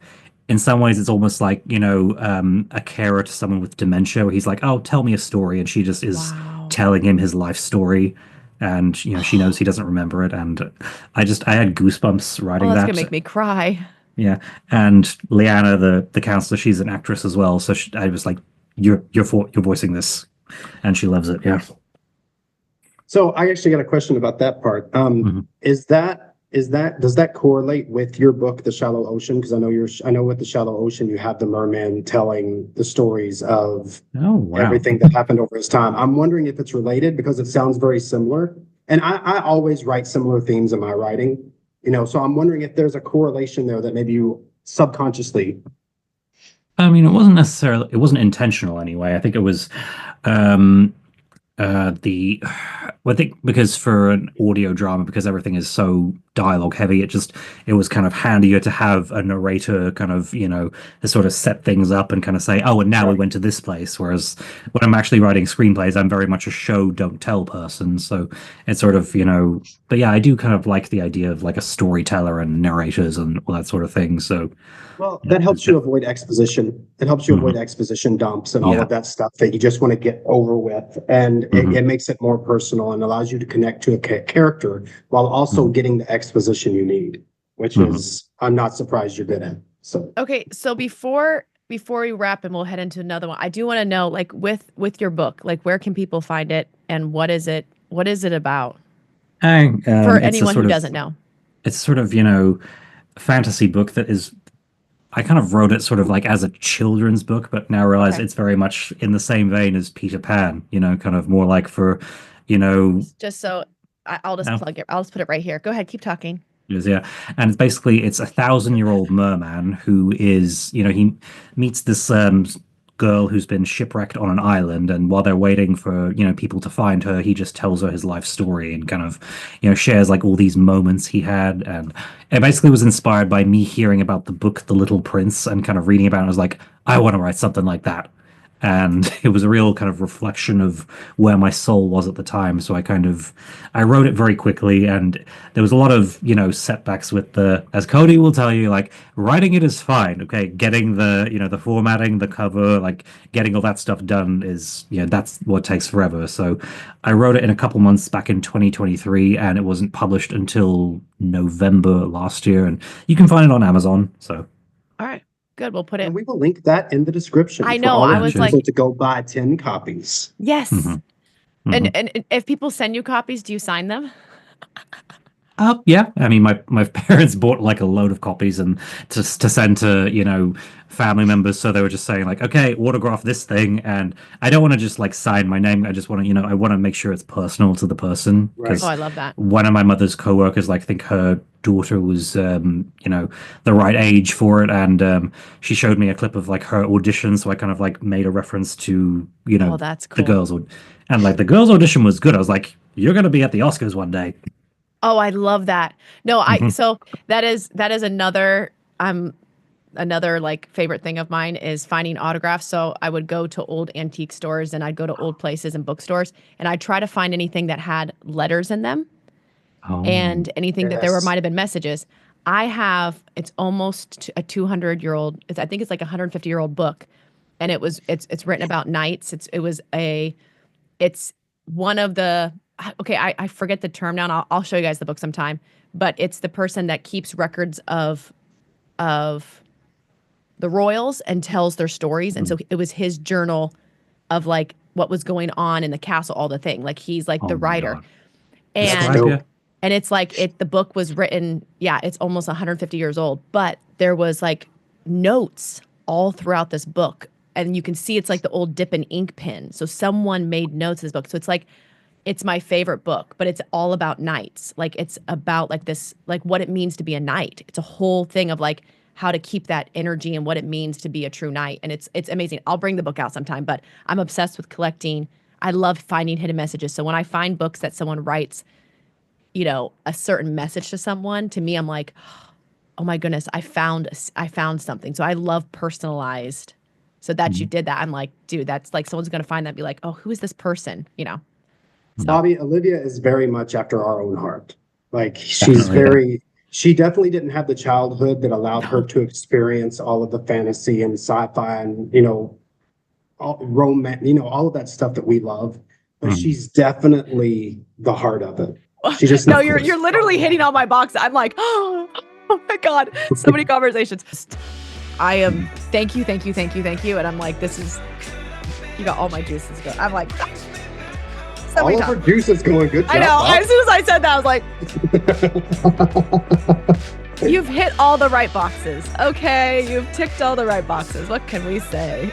in some ways, it's almost like a carer to someone with dementia, where he's like, "Oh, tell me a story," and she just is Wow. telling him his life story. And she knows he doesn't remember it, and I had goosebumps Oh, writing that's that. gonna make me cry. Yeah, and Leanna, the counselor, she's an actress as well. So I was like, you're voicing this," and she loves it. Yeah. So I actually got a question about that part. Mhm. Does that correlate with your book, The Shallow Ocean? Because I know with The Shallow Ocean you have the merman telling the stories of Oh wow. everything that happened over his time. I'm wondering if it's related because it sounds very similar. And I always write similar themes in my writing, so I'm wondering if there's a correlation there that maybe you subconsciously. I mean, it wasn't intentional anyway. I think it was the well, I think because for an audio drama, because everything is so dialogue heavy, it was kind of handier to have a narrator kind of to sort of set things up and kind of say, oh, and now we went to this place. Whereas when I'm actually writing screenplays, I'm very much a show don't tell person, so it's sort of but yeah, I do kind of like the idea of like a storyteller and narrators and all that sort of thing. So Well, yeah, that helps you avoid exposition. It helps you avoid Mhm. exposition dumps and all Yeah. of that stuff that you just want to get over with. And Mhm. it makes it more personal and allows you to connect to a character while also Mhm. getting the exposition you need, which Mhm. is, I'm not surprised you're good at. So, Okay, so before we wrap and we'll head into another one, I do want to know, like with your book, like where can people find it and what is it about for It's a anyone who sort of doesn't know? it's sort of fantasy book that is I kind of wrote it sort of like as a children's book, but now realize Okay. it's very much in the same vein as Peter Pan, kind of more like for, you know, Just so I'll just uh, plug it. I'll just put it right here. Go ahead, keep talking. yeah. And it's a 1,000-year-old merman who is, he meets this girl who's been shipwrecked on an island, and while they're waiting for, people to find her, he just tells her his life story and kind of, shares like all these moments he had. And it basically was inspired by me hearing about the book The Little Prince and kind of reading about it. I was like, I want to write something like that. And it was a real kind of reflection of where my soul was at the time. So I wrote it very quickly, and there was a lot of, setbacks with as Cody will tell you, like writing it is fine. Okay. Getting the formatting, the cover, like getting all that stuff done is, that's what takes forever. So I wrote it in a couple months back in 2023, and it wasn't published until November last year. And you can find it on Amazon. So, All right, good. We'll put it. and we will link that in the description I for know. all I of was you like, people to go buy 10 copies. yes. mhm, And mhm. and if people send you copies, do you sign them? Yeah. I mean, my parents bought like a load of copies and to send to, family members. So they were just saying like, okay, autograph this thing. And I don't want to just like sign my name. I just want to, I want to make sure it's personal to the person. Right. Oh, Because I love that. one of my mother's coworkers, like, I think her daughter was, the right age for it. And she showed me a clip of like her audition. So I kind of like made a reference to, Oh, that's the cool. and like the girls' audition was good. I was like, you're going to be at the Oscars one day. Oh, I love that. No, Mhm. so that is another another like favorite thing of mine is finding autographs. So I would go to old antique stores and I'd go to old places and bookstores and I'd try to find anything that had letters in them Oh. and anything that there Yes. might have been messages. It's almost a 200-year-old, I think it's like a 150-year-old book. And it's written about knights. It's one of the, okay, I forget the term now, and I'll show you guys the book sometime. But it's the person that keeps records of the royals and tells their stories. And so it was his journal of like what was going on in the castle, all the thing. Like he's like Oh the my writer. God. That's And Describe, yeah. dope. and it's like the book was written, yeah, it's almost 150 years old, but there was like notes all throughout this book. And you can see it's like the old dip and ink pen. So someone made notes in this book. So it's like it's my favorite book, but it's all about knights. Like it's about like this, like what it means to be a knight. It's a whole thing of like how to keep that energy and what it means to be a true knight. And it's amazing. I'll bring the book out sometime, but I'm obsessed with collecting. I love finding hidden messages. So when I find books that someone writes, you know, a certain message to someone, to me, I'm like, oh my goodness, I found something. So I love personalized. So that you did that, I'm like, dude, that's like someone's gonna find that and be like, oh, who is this person? You know. So. Bobby, Olivia is very much after our own heart. Like she definitely didn't have the childhood that allowed her to experience all of the fantasy and sci-fi and, you know, all romance, you know, all of that stuff that we love. But she's definitely the heart of it. She just no, you're literally hitting all my boxes. I'm like, oh my God, so many conversations. I am thank you. And I'm like, you got all my juices going. I'm like, so all of her juices going. Good job. I know. Bob. As soon as I said that, I was like, you've hit all the right boxes. Okay, you've ticked all the right boxes. What can we say?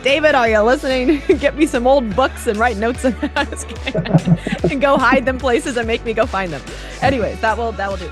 David, are you listening? Get me some old books and write notes and go hide them places and make me go find them. Anyways, that will do it.